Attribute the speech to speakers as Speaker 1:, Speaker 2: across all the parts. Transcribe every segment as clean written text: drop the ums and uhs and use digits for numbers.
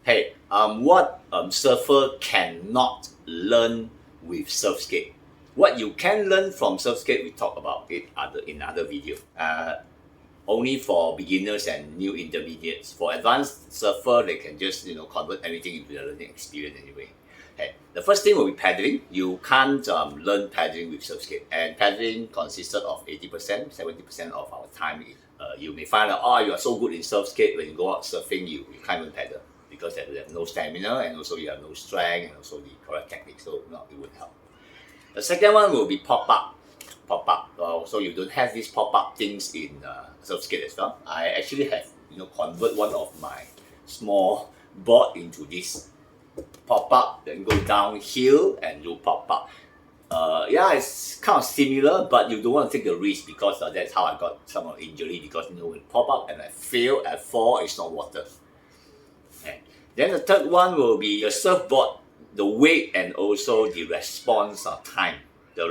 Speaker 1: Hey, what surfer cannot learn with Surfskate? What you can learn from Surfskate, we talk about it in other video. Only for beginners and new intermediates. For advanced surfer, they can just convert everything into their learning experience anyway. Hey, the first thing will be paddling. You can't learn paddling with Surfskate, and paddling consisted of 80%, 70% of our time. You may find out, you are so good in Surfskate, when you go out surfing, you can't even paddle because you have no stamina, and also you have no strength, and also the correct technique, so it won't help. The second one will be pop-up. So you don't have these pop-up things in Surfskate as well. I actually have convert one of my small board into this pop-up, then go downhill and do pop-up. It's kind of similar, but you don't want to take a risk because that's how I got some injury, because when pop-up and I fall, it's not water. Okay. Then the third one will be your surfboard, the weight and also the response time, the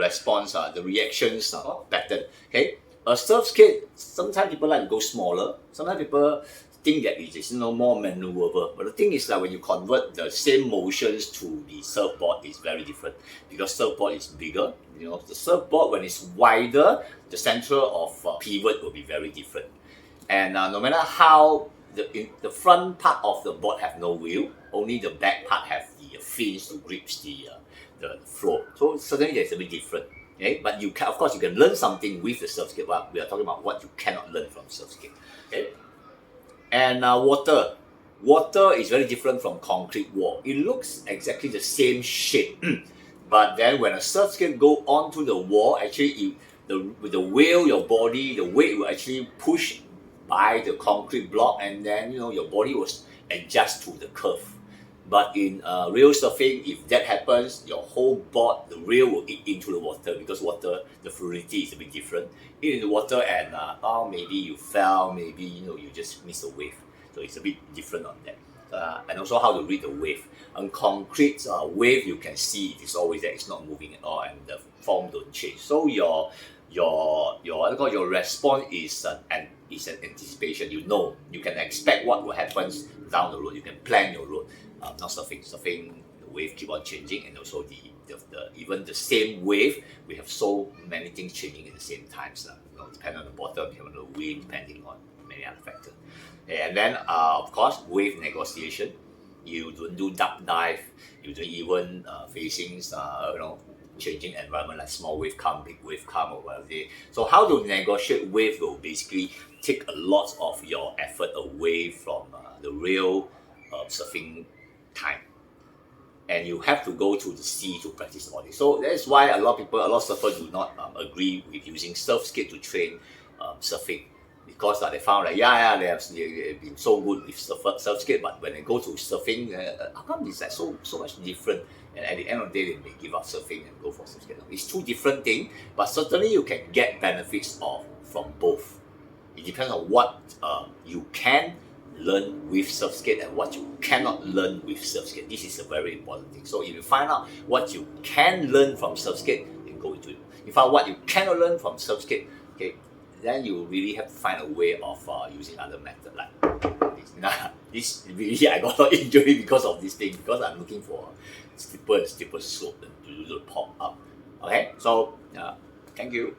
Speaker 1: reactions pattern. Okay, a Surfskate, sometimes people like to go smaller, sometimes people think that it is more maneuverable. But the thing is that when you convert the same motions to the surfboard, it's very different because surfboard is bigger. The surfboard, when it's wider, the center of pivot will be very different. And no matter how the front part of the board have no wheel, only the back part have the fins to grip the floor. So certainly there's a bit different. Okay? But you can, of course, you can learn something with the Surfskate. But we are talking about what you cannot learn from Surfskate. Okay? And water. Water is very different from concrete wall. It looks exactly the same shape. But then when a Surfskate go onto the wall, actually with the wheel, your body, the weight will actually push by the concrete block, and then your body will adjust to the curve. But in real surfing, if that happens, your whole board, the rail will eat into the water, because water, the fluidity is a bit different. In the water, and maybe you fell, maybe you just missed a wave. So it's a bit different on that. And also how to read the wave. On concrete wave, you can see it is always there. It's not moving at all, and the form don't change. So your response is an anticipation. You can expect what will happen down the road. You can plan your road. Not surfing, the wave keep on changing, and also even the same wave, we have so many things changing at the same time. Depending on the bottom, depending on the wind, depending on many other factors. And then of course, wave negotiation. You don't do duck dive. You don't even facing changing environment, like small wave come, big wave come, or whatever. So how to negotiate wave will basically take a lot of your effort away from the real surfing time, and you have to go to the sea to practice all this. So that's why a lot of surfers do not agree with using Surfskate to train surfing, because they found that they have been so good with Surfskate, but when they go to surfing, how come it's like so much different? And at the end of the day, they may give up surfing and go for Surfskate. It's two different things, but certainly you can get benefits from both. It depends on what you can learn with Surfskate and what you cannot learn with Surfskate. This is a very important thing. So if you find out what you can learn from Surfskate, then go into it. If you find out what you cannot learn from Surfskate, okay, then you really have to find a way of using other methods like this. This really, I got an injury because of this thing, because I'm looking for steeper slope to do the pop up. Okay, so thank you.